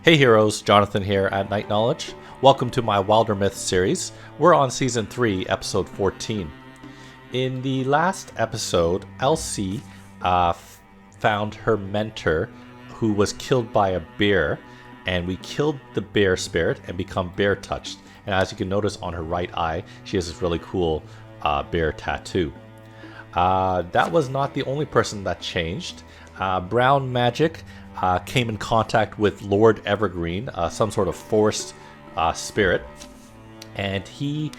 Hey heroes, Jonathan here at Night Knowledge. Welcome to my Wildermyth series. We're on Season 3, Episode 14. In the last episode, Elsie found her mentor who was killed by a bear, and we killed the bear spirit and become bear touched. And as you can notice on her right eye, she has this really cool bear tattoo. That was not the only person that changed. Brown Magic came in contact with Lord Evergreen, some sort of forest spirit, and he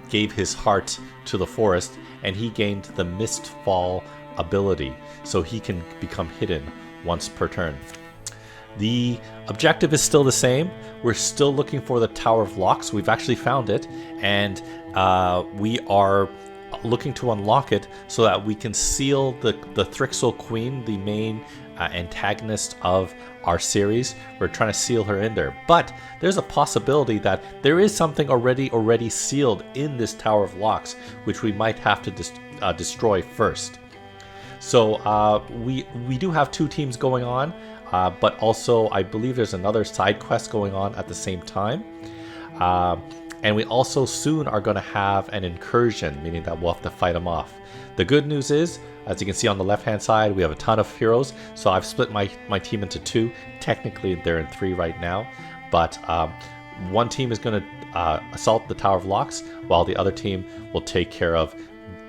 gave his heart to the forest, and he gained the Mistfall ability, so he can become hidden once per turn. The objective is still the same. We're still looking for the Tower of Locks. We've actually found it, and we are looking to unlock it so that we can seal the Thrixel Queen, the main antagonist of our series. We're trying to seal her in there, but there's a possibility that there is something already sealed in this Tower of Locks, which we might have to destroy first. So we do have two teams going on, but also I believe there's another side quest going on at the same time. And we also soon are going to have an incursion, meaning that we'll have to fight them off. The good news is, as you can see on the left hand side, we have a ton of heroes. So I've split my team into two. Technically they're in three right now, but one team is going to assault the Tower of Locks, while the other team will take care of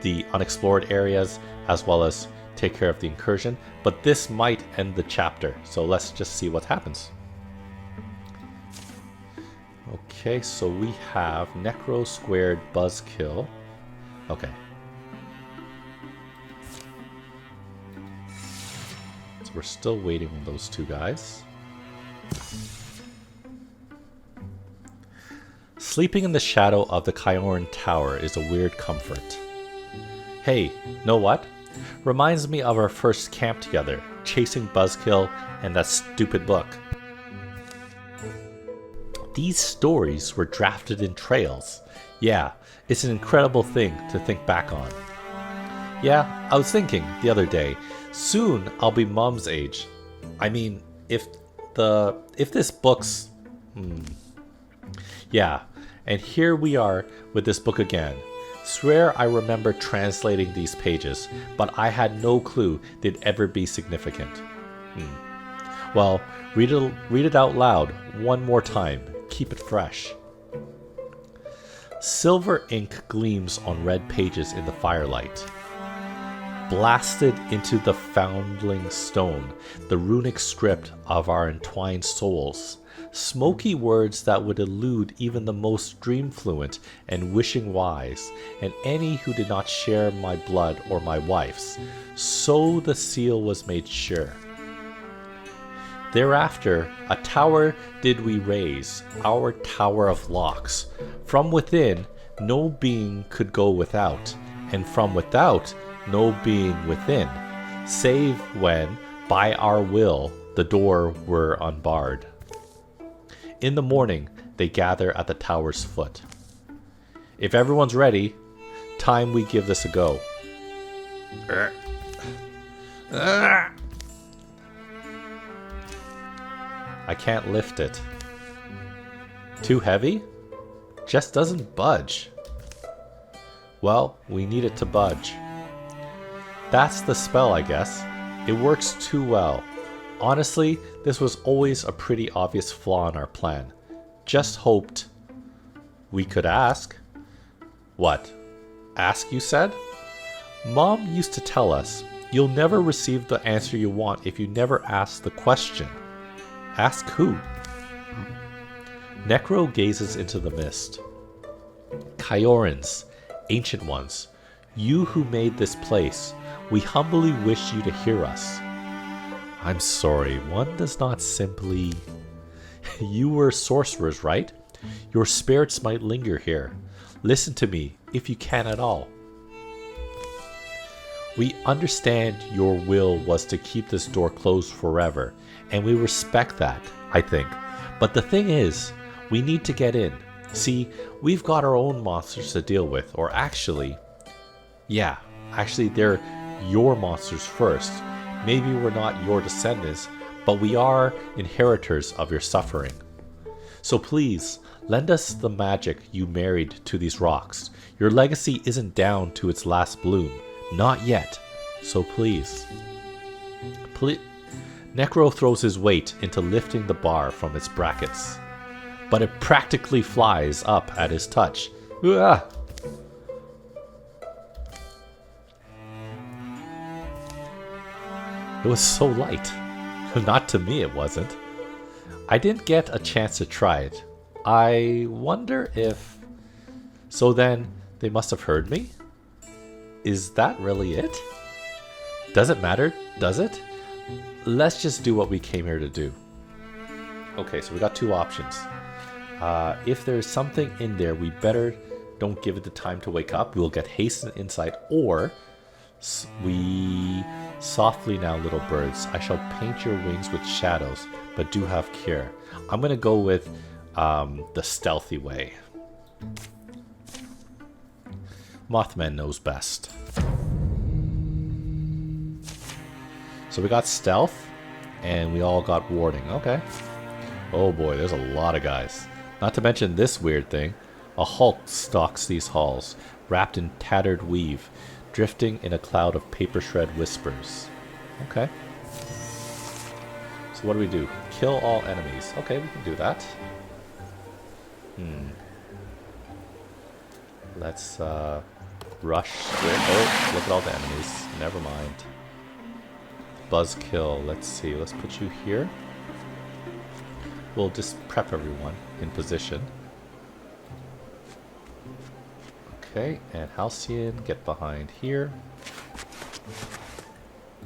the unexplored areas as well as take care of the incursion. But this might end the chapter, so let's just see what happens. Okay, so we have Necro squared Buzzkill. Okay. So we're still waiting on those two guys. Sleeping in the shadow of the Kyoran Tower is a weird comfort. Hey, know what? Reminds me of our first camp together, chasing Buzzkill and that stupid book. These stories were drafted in trails. Yeah, it's an incredible thing to think back on. Yeah, I was thinking the other day, soon I'll be Mom's age. I mean, if this book's... Yeah, and here we are with this book again. Swear I remember translating these pages, but I had no clue they'd ever be significant. Well, read it out loud one more time. Keep it fresh. Silver ink gleams on red pages in the firelight. Blasted into the foundling stone, the runic script of our entwined souls. Smoky words that would elude even the most dream-fluent and wishing wise, and any who did not share my blood or my wife's. So the seal was made sure. Thereafter, a tower did we raise, our Tower of Locks. From within, no being could go without, and from without, no being within, save when, by our will, the door were unbarred. In the morning, they gather at the tower's foot. If everyone's ready, time we give this a go. I can't lift it. Too heavy? Just doesn't budge. Well, we need it to budge. That's the spell, I guess. It works too well. Honestly, this was always a pretty obvious flaw in our plan. Just hoped we could ask. What? Ask, you said? Mom used to tell us, you'll never receive the answer you want if you never ask the question. Ask who? Necro gazes into the mist. Kyorans, ancient ones, you who made this place, we humbly wish you to hear us. I'm sorry, one does not simply... You were sorcerers, right? Your spirits might linger here. Listen to me, if you can at all. We understand your will was to keep this door closed forever, and we respect that, I think. But the thing is, we need to get in. See, we've got our own monsters to deal with, or actually, they're your monsters first. Maybe we're not your descendants, but we are inheritors of your suffering. So please, lend us the magic you married to these rocks. Your legacy isn't down to its last bloom. Not yet. So please. Necro throws his weight into lifting the bar from its brackets, but it practically flies up at his touch. Ah! It was so light. Not to me, it wasn't. I didn't get a chance to try it. I wonder if... So then, they must have heard me? Is that really it? Does it matter? Does it? Let's just do what we came here to do. Okay, so we got two options. If there's something in there, we better don't give it the time to wake up. We'll get hastened insight, or... We softly now, little birds. I shall paint your wings with shadows, but do have care. I'm gonna go with the stealthy way. Mothman knows best. So we got stealth, and we all got warding. Okay. Oh boy, there's a lot of guys. Not to mention this weird thing. A Hulk stalks these halls, wrapped in tattered weave, drifting in a cloud of paper shred whispers. Okay. So what do? Kill all enemies. Okay, we can do that. Let's rush straight. Oh, look at all the enemies. Never mind. Buzzkill. Let's see. Let's put you here. We'll just prep everyone in position. Okay, and Halcyon, get behind here.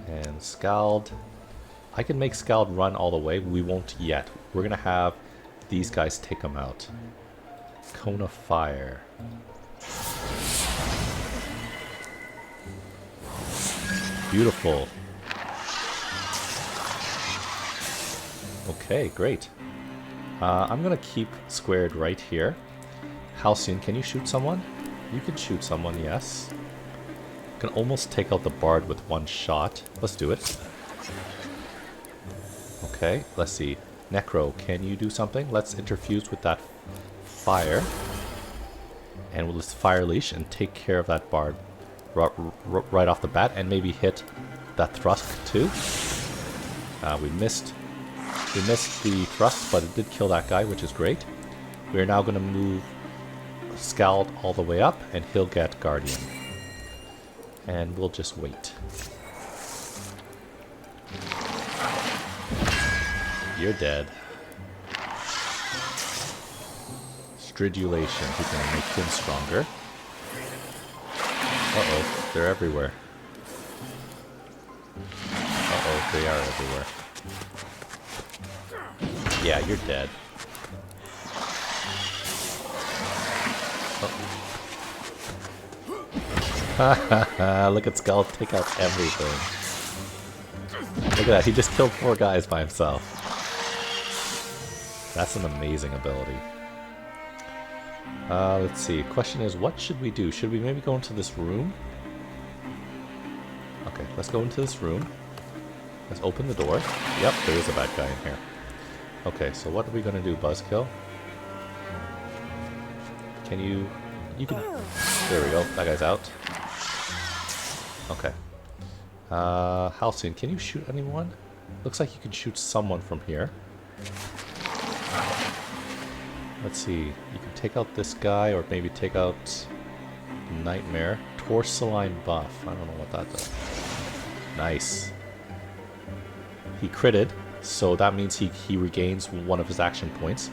And Scald. I can make Scald run all the way. We won't yet. We're going to have these guys take them out. Cone of Fire. Beautiful. Okay, great. I'm going to keep squared right here. Halcyon, can you shoot someone? You can shoot someone, yes. Can almost take out the bard with one shot. Let's do it. Okay, let's see. Necro, can you do something? Let's interfuse with that fire. And we'll just fire leash and take care of that bard right off the bat, and maybe hit that thrust too. We missed the thrust, but it did kill that guy, which is great. We're now going to move Scald all the way up, and he'll get Guardian. And we'll just wait. You're dead. Stridulation, he's going to make him stronger. Uh-oh, they're everywhere. Uh-oh, they are everywhere. Yeah, you're dead. Haha, look at Skull take out everything. Look at that, he just killed 4 guys by himself. That's an amazing ability. Let's see, question is, what should we do? Should we maybe go into this room? Okay, let's go into this room. Let's open the door. Yep, there is a bad guy in here. Okay, so what are we gonna do, Buzzkill? Can you can... There we go, that guy's out. Okay. Halcyon, can you shoot anyone? Looks like you can shoot someone from here. Let's see, you can take out this guy, or maybe take out Nightmare. Torsaline buff, I don't know what that does. Nice. He critted, so that means he regains one of his action points.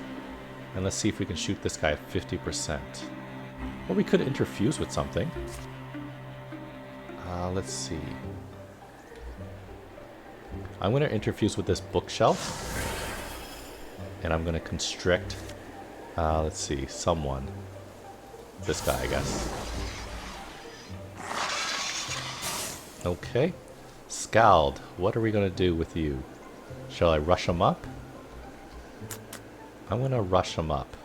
And let's see if we can shoot this guy at 50%. Or we could interfuse with something. Let's see. I'm going to interfuse with this bookshelf. And I'm going to constrict, let's see, someone. This guy, I guess. Okay. Scald, what are we going to do with you? Shall I rush him up? I'm going to rush him up.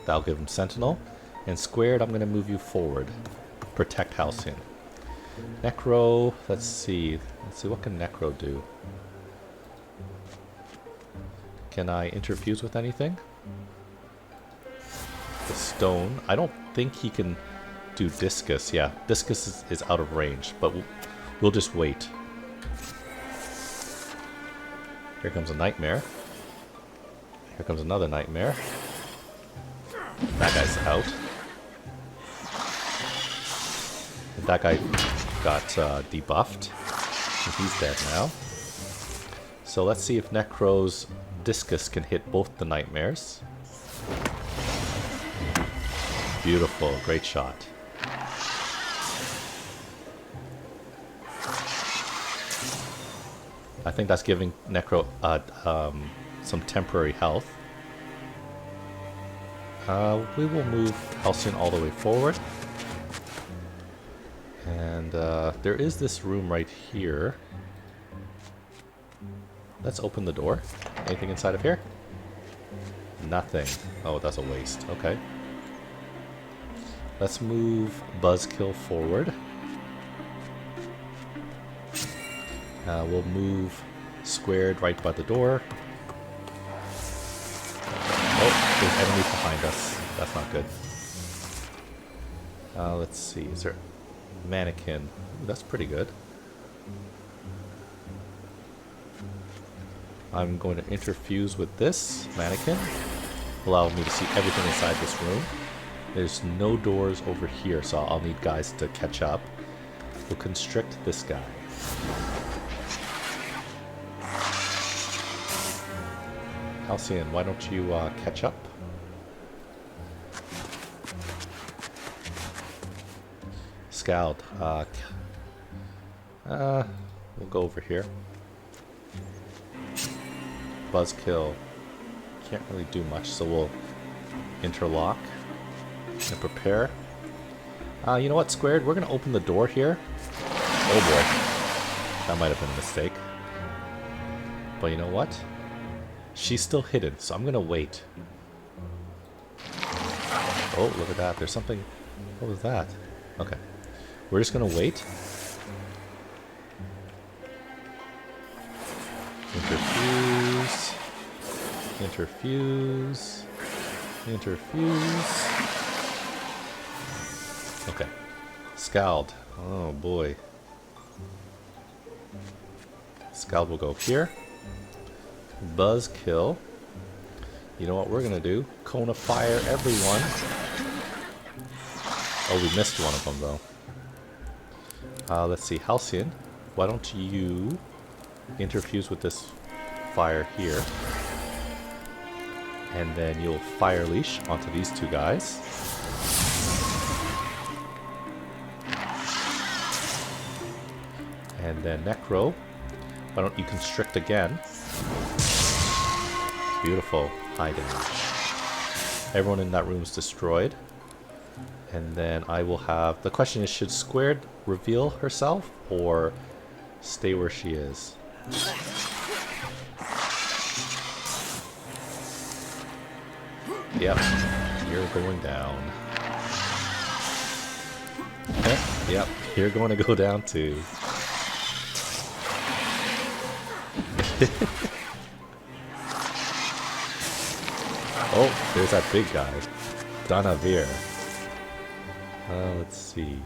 That'll give him Sentinel. And squared, I'm going to move you forward. Protect Halcyon. Necro, let's see. Let's see, what can Necro do? Can I interfuse with anything? The stone. I don't think he can do discus. Yeah, discus is out of range, but we'll just wait. Here comes a nightmare. Here comes another nightmare. That guy's out. That guy got debuffed. And he's dead now. So let's see if Necro's discus can hit both the nightmares. Beautiful, great shot. I think that's giving Necro some temporary health. We will move Halcyon all the way forward. And there is this room right here. Let's open the door. Anything inside of here? Nothing. Oh, that's a waste. Okay. Let's move Buzzkill forward. We'll move Squared right by the door. Oh, there's enemies behind us. That's not good. Let's see. Is there Mannequin? Ooh, that's pretty good. I'm going to interfuse with this Mannequin. Allow me to see everything inside this room. There's no doors over here, so I'll need guys to catch up. We'll constrict this guy. Halcyon, why don't you catch up? Scald. We'll go over here. Buzzkill. Can't really do much, so we'll interlock and prepare. You know what, Squared? We're gonna open the door here. Oh boy. That might have been a mistake. But you know what? She's still hidden, so I'm gonna wait. Oh, look at that. There's something. What was that? Okay. We're just gonna wait. Interfuse. Interfuse. Interfuse. Okay. Scald. Oh boy. Scald will go here. Buzzkill. You know what we're gonna do? Cone of fire everyone. Oh, we missed one of them though. Let's see, Halcyon. Why don't you interfuse with this fire here? And then you'll fire leash onto these two guys. And then Necro. Why don't you constrict again? Beautiful. High damage. Everyone in that room is destroyed. And then I will have... The question is, should Squared reveal herself or stay where she is? Yep. You're going down. Yep. You're going to go down too. Oh, there's that big guy. Danavir. Let's see.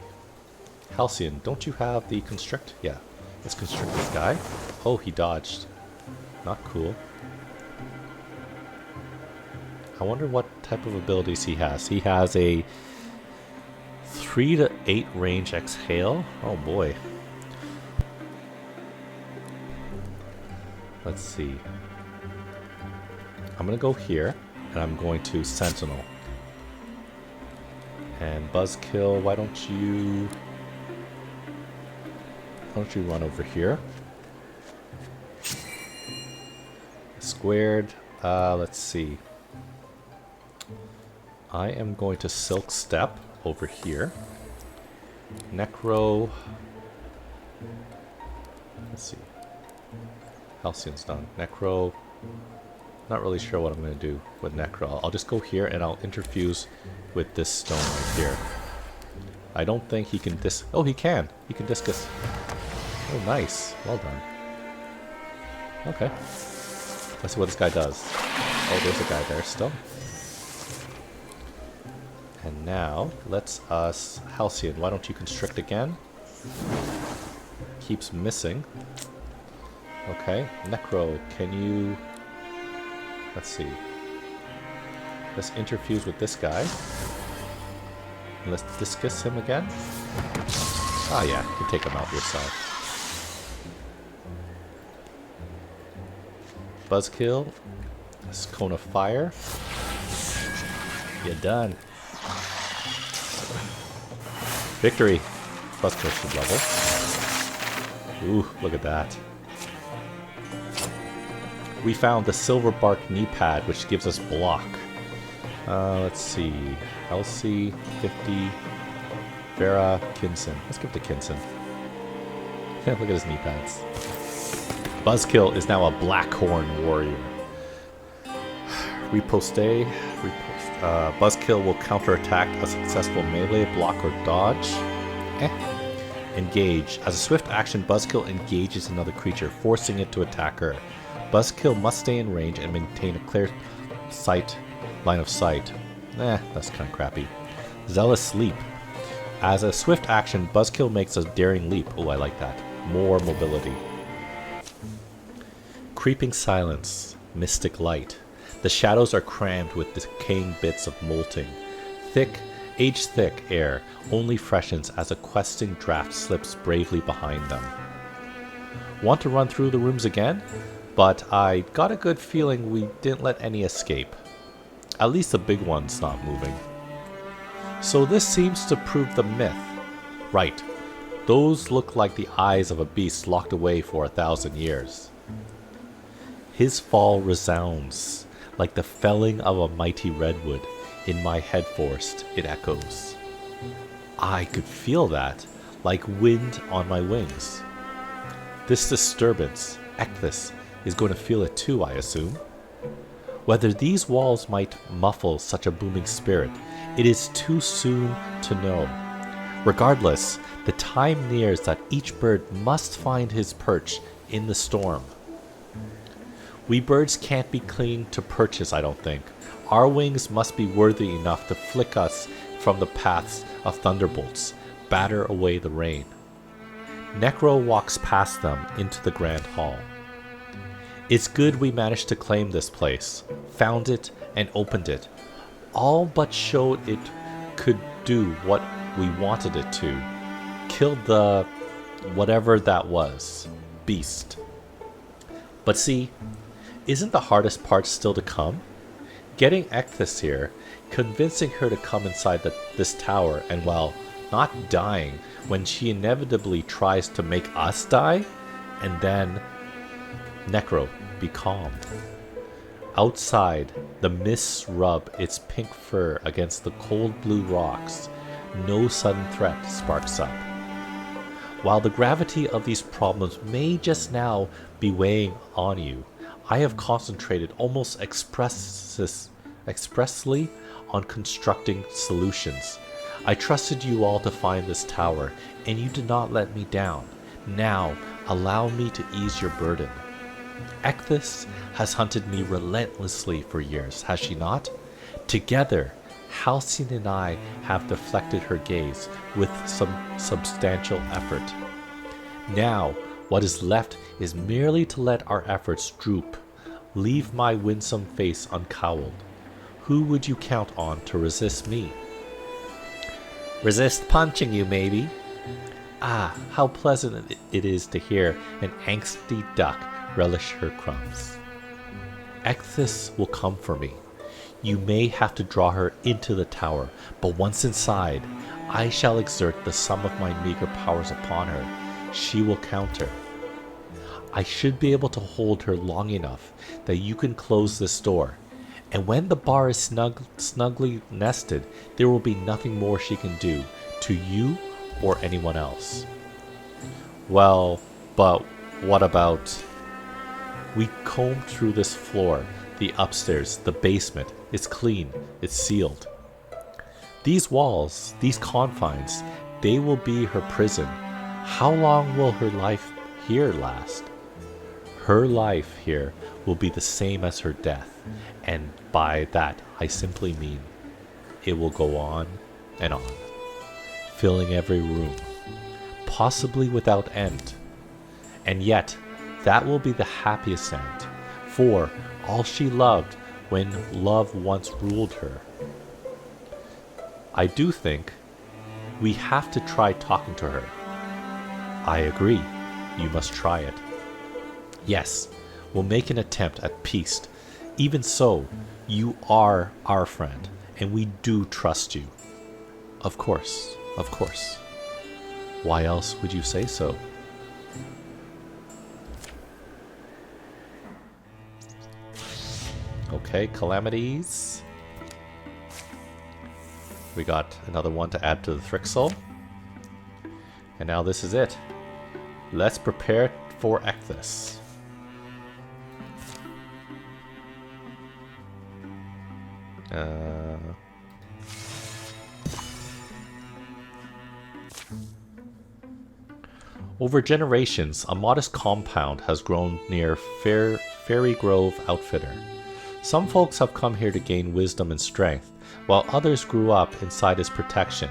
Halcyon, don't you have the constrict? Yeah. Let's constrict this guy. Oh, he dodged. Not cool. I wonder what type of abilities he has. He has a 3 to 8 range exhale. Oh boy. Let's see. I'm gonna go here, and I'm going to Sentinel. And Buzzkill, why don't you run over here? Squared, let's see. I am going to Silk Step over here. Necro, let's see. Halcyon's done. Necro, not really sure what I'm going to do with Necro. I'll just go here and I'll interfuse with this stone right here. I don't think he can oh, he can. He can discus. Oh, nice. Well done. Okay. Let's see what this guy does. Oh, there's a guy there still. And now, let's Halcyon, why don't you constrict again? Keeps missing. Okay. Necro, can you... Let's see. Let's interfuse with this guy. Let's discus him again. Oh yeah, you can take him out yourself. Buzzkill. This cone of fire. You're done. Victory. Buzzkill should level. Ooh, look at that. We found the silver bark knee pad, which gives us block. Let's see. Elsie, 50, Vera, Kinson. Let's give it to Kinson. Look at his knee pads. Buzzkill is now a Blackhorn warrior. Riposte. Buzzkill will counterattack a successful melee, block, or dodge. Engage. As a swift action, Buzzkill engages another creature, forcing it to attack her. Buzzkill must stay in range and maintain a clear line of sight. That's kind of crappy. Zealous Leap. As a swift action, Buzzkill makes a daring leap. Oh, I like that. More mobility. Creeping Silence. Mystic Light. The shadows are crammed with decaying bits of molting. Age-thick air only freshens as a questing draft slips bravely behind them. Want to run through the rooms again? But I got a good feeling we didn't let any escape. At least the big one's not moving. So this seems to prove the myth. Right. Those look like the eyes of a beast locked away for 1,000 years. His fall resounds. Like the felling of a mighty redwood. In my head forest, it echoes. I could feel that, like wind on my wings. This disturbance, Ecthus, is going to feel it too, I assume. Whether these walls might muffle such a booming spirit, it is too soon to know. Regardless, the time nears that each bird must find his perch in the storm. We birds can't be clean to purchase, I don't think. Our wings must be worthy enough to flick us from the paths of thunderbolts, batter away the rain. Necro walks past them into the grand hall. It's good we managed to claim this place, found it, and opened it. All but showed it could do what we wanted it to. Killed the... whatever that was. Beast. But see, isn't the hardest part still to come? Getting Ecthus here, convincing her to come inside this tower, and well, not dying when she inevitably tries to make us die, and then... Necro, be calm. Outside, the mists rub its pink fur against the cold blue rocks. No sudden threat sparks up. While the gravity of these problems may just now be weighing on you, I have concentrated almost expressly on constructing solutions. I trusted you all to find this tower, and you did not let me down. Now, allow me to ease your burden. Ecthus has hunted me relentlessly for years, has she not? Together, Halcyon and I have deflected her gaze with some substantial effort. Now, what is left is merely to let our efforts droop. Leave my winsome face uncowled. Who would you count on to resist me? Resist punching you, maybe? Ah, how pleasant it is to hear an angsty duck relish her crumbs. Ecthus will come for me. You may have to draw her into the tower, but once inside, I shall exert the sum of my meager powers upon her. She will counter. I should be able to hold her long enough that you can close this door, and when the bar is snugly nested, there will be nothing more she can do to you or anyone else. Well, but what about... We combed through this floor, the upstairs, the basement. It's clean. It's sealed. These walls, these confines, they will be her prison. How long will her life here last? Her life here will be the same as her death, and by that I simply mean it will go on and on, filling every room, possibly without end. And yet, that will be the happiest end, for all she loved when love once ruled her. I do think we have to try talking to her. I agree, you must try it. Yes, we'll make an attempt at peace. Even so, you are our friend, and we do trust you. Of course, of course. Why else would you say so? Okay, calamities. We got another one to add to the Thrixel. And now this is it. Let's prepare for Ecthus. Over generations, a modest compound has grown near Fairy Grove Outfitter. Some folks have come here to gain wisdom and strength, while others grew up inside its protection.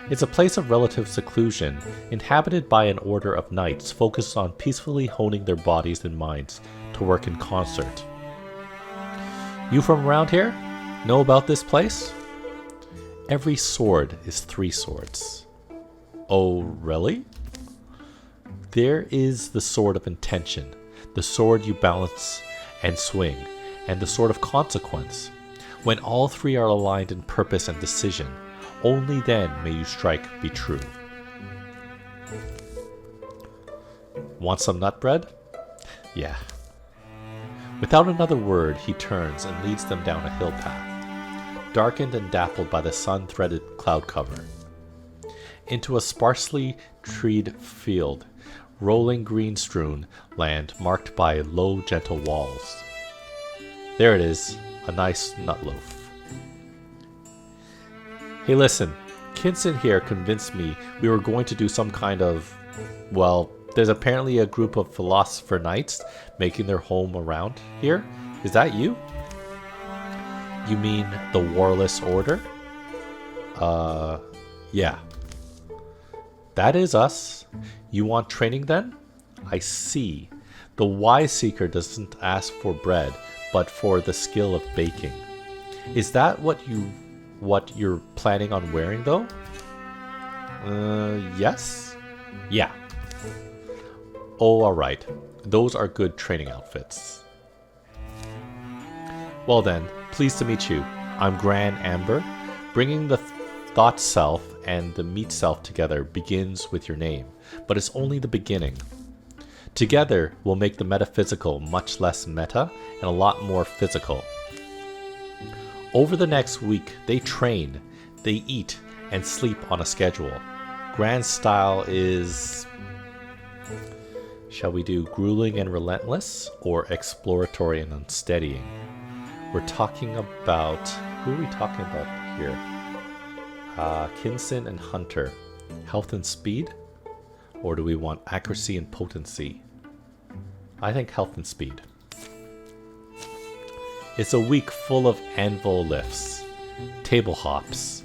It's a place of relative seclusion, inhabited by an order of knights focused on peacefully honing their bodies and minds to work in concert. You from around here? Know about this place? Every sword is 3 swords. Oh, really? There is the sword of intention, the sword you balance and swing, and the sword of consequence. When all 3 are aligned in purpose and decision, only then may you strike be true. Want some nut bread? Yeah. Without another word, he turns and leads them down a hill path, darkened and dappled by the sun-threaded cloud cover, into a sparsely treed field, rolling green-strewn land marked by low, gentle walls. There it is, a nice nut loaf. Hey listen, Kinson here convinced me we were going to do some kind of, well, there's apparently a group of philosopher knights making their home around here. Is that you? You mean the Warless Order? Yeah. That is us. You want training then? I see. The wise seeker doesn't ask for bread, but for the skill of baking. Is that what you're planning on wearing though? Yes? Yeah. Oh, alright. Those are good training outfits. Well then, pleased to meet you. I'm Gran Amber. Bringing the thought self and the meat self together begins with your name, but it's only the beginning. Together, we'll make the metaphysical much less meta and a lot more physical. Over the next week, they train, they eat, and sleep on a schedule. Gran's style is... Shall we do grueling and relentless, or exploratory and unsteadying? We're talking about... Who are we talking about here? Kinson and Hunter. Health and speed? Or do we want accuracy and potency? I think health and speed. It's a week full of anvil lifts, table hops,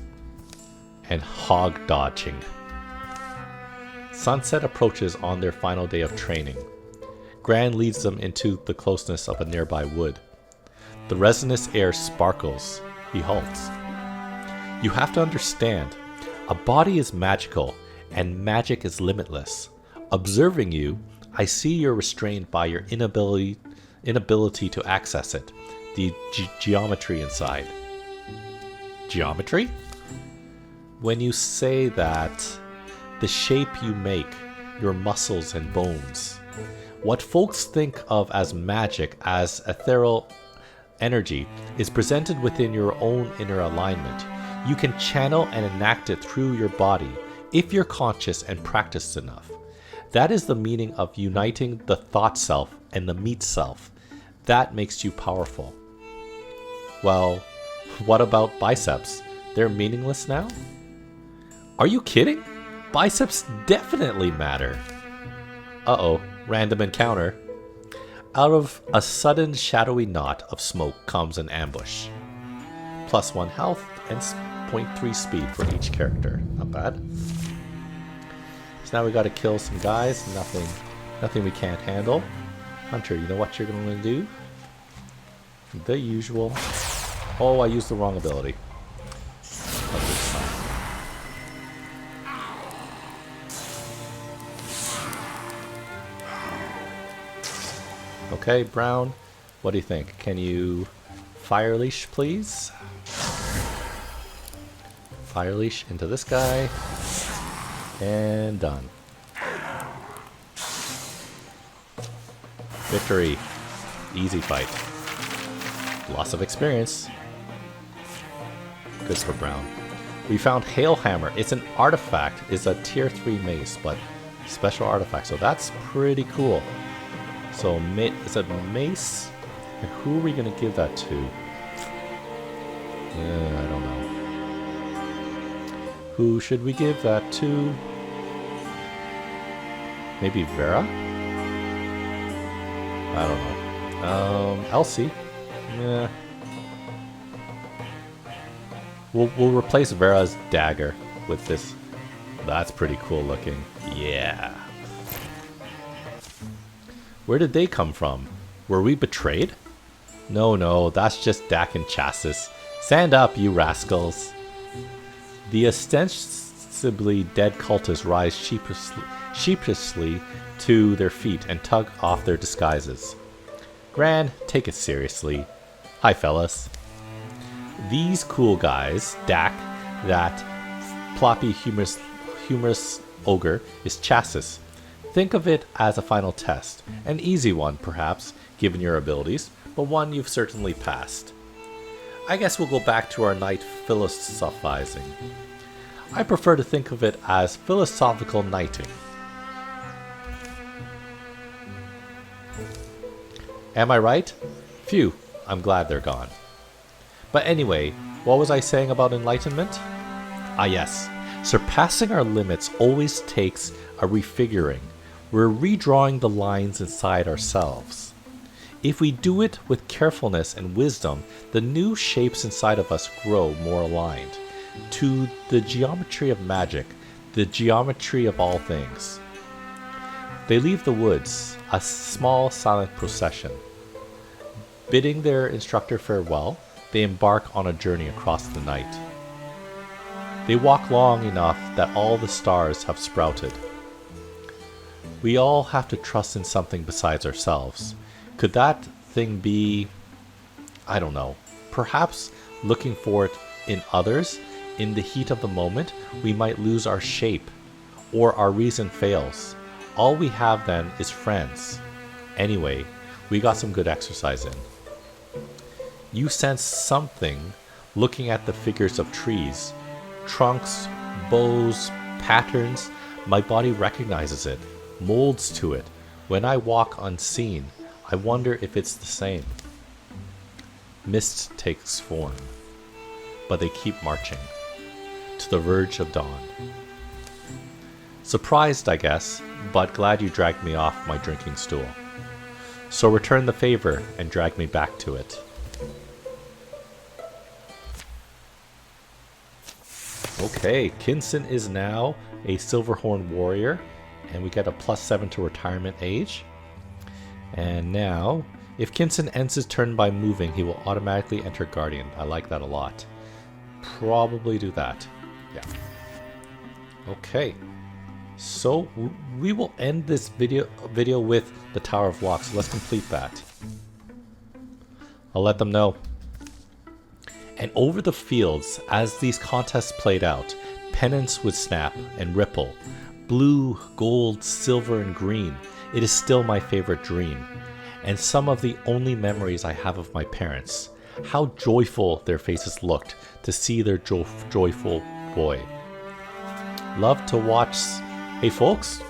and hog dodging. Sunset approaches on their final day of training. Gran leads them into the closeness of a nearby wood. The resinous air sparkles. He halts. You have to understand, a body is magical, and magic is limitless. Observing you, I see you're restrained by your inability to access it, the geometry inside. Geometry? When you say that, the shape you make, your muscles and bones. What folks think of as magic, as ethereal energy, is presented within your own inner alignment. You can channel and enact it through your body if you're conscious and practiced enough. That is the meaning of uniting the thought self and the meat self. That makes you powerful. Well, what about biceps? They're meaningless now? Are you kidding? Biceps definitely matter. Uh-oh, random encounter. Out of a sudden shadowy knot of smoke comes an ambush. +1 health and 0.3 speed for each character. Not bad. So now we gotta kill some guys. Nothing we can't handle. Hunter, you know what you're gonna do? The usual. Oh, I used the wrong ability. Okay, Brown, what do you think? Can you fire leash, please? Fire leash into this guy. And done. Victory. Easy fight. Loss of experience. Good for Brown. We found Hail Hammer. It's an artifact. It's a tier 3 mace, but special artifact. So that's pretty cool. So is it mace? And who are we going to give that to? I don't know. Who should we give that to? Maybe Vera? I don't know. Elsie? Yeah. We'll replace Vera's dagger with this. That's pretty cool looking. Yeah. Where did they come from? Were we betrayed? No, that's just Dak and Chassis. Stand up, you rascals. The ostensibly dead cultists rise sheepishly to their feet and tug off their disguises. Gran, take it seriously. Hi, fellas. These cool guys, Dak, that ploppy humorous ogre, is Chassis. Think of it as a final test. An easy one, perhaps, given your abilities, but one you've certainly passed. I guess we'll go back to our night philosophizing. I prefer to think of it as philosophical knighting. Am I right? Phew, I'm glad they're gone. But anyway, what was I saying about enlightenment? Ah yes, surpassing our limits always takes a refiguring. We're redrawing the lines inside ourselves. If we do it with carefulness and wisdom, the new shapes inside of us grow more aligned to the geometry of magic, the geometry of all things. They leave the woods, a small silent procession. Bidding their instructor farewell, they embark on a journey across the night. They walk long enough that all the stars have sprouted. We all have to trust in something besides ourselves. Could that thing be, I don't know, perhaps looking for it in others? In the heat of the moment, we might lose our shape, or our reason fails. All we have then is friends. Anyway, we got some good exercise in. You sense something looking at the figures of trees, trunks, bows, patterns. My body recognizes it, molds to it. When I walk unseen, I wonder if it's the same. Mist takes form, but they keep marching to the verge of dawn. Surprised, I guess, but glad you dragged me off my drinking stool. So return the favor and drag me back to it. Okay, Kinson is now a Silverhorn warrior, and we get a +7 to retirement age. And now, if Kinson ends his turn by moving, he will automatically enter Guardian. I like that a lot. Probably do that. Yeah. Okay. So we will end this video with the Tower of Locks. So let's complete that. I'll let them know. And over the fields, as these contests played out, pennants would snap and ripple. Blue, gold, silver, and green. It is still my favorite dream. And some of the only memories I have of my parents. How joyful their faces looked to see their joyful boy. Love to watch. Hey folks,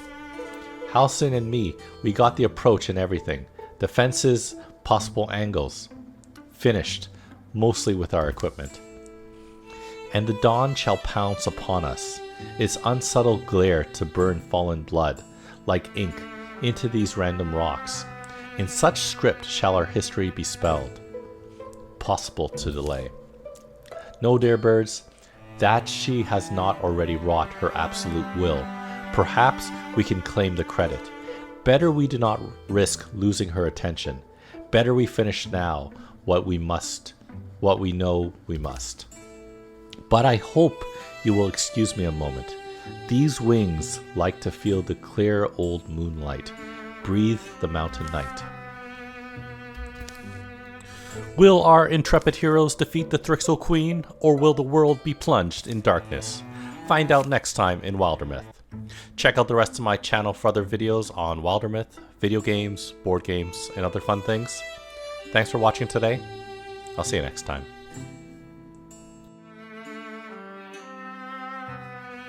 Halcyon and me, we got the approach and everything. Defenses, possible angles. Finished, mostly with our equipment. And the dawn shall pounce upon us, its unsubtle glare to burn fallen blood, like ink, into these random rocks. In such script shall our history be spelled. Possible to delay. No, dear birds, that she has not already wrought her absolute will. Perhaps we can claim the credit. Better we do not risk losing her attention. Better we finish now what we know we must. But I hope you will excuse me a moment. These wings like to feel the clear old moonlight breathe the mountain night. Will our intrepid heroes defeat the Thrixel Queen, or will the world be plunged in darkness? Find out next time in Wildermyth. Check out the rest of my channel for other videos on Wildermyth, video games, board games, and other fun things. Thanks for watching today. I'll see you next time.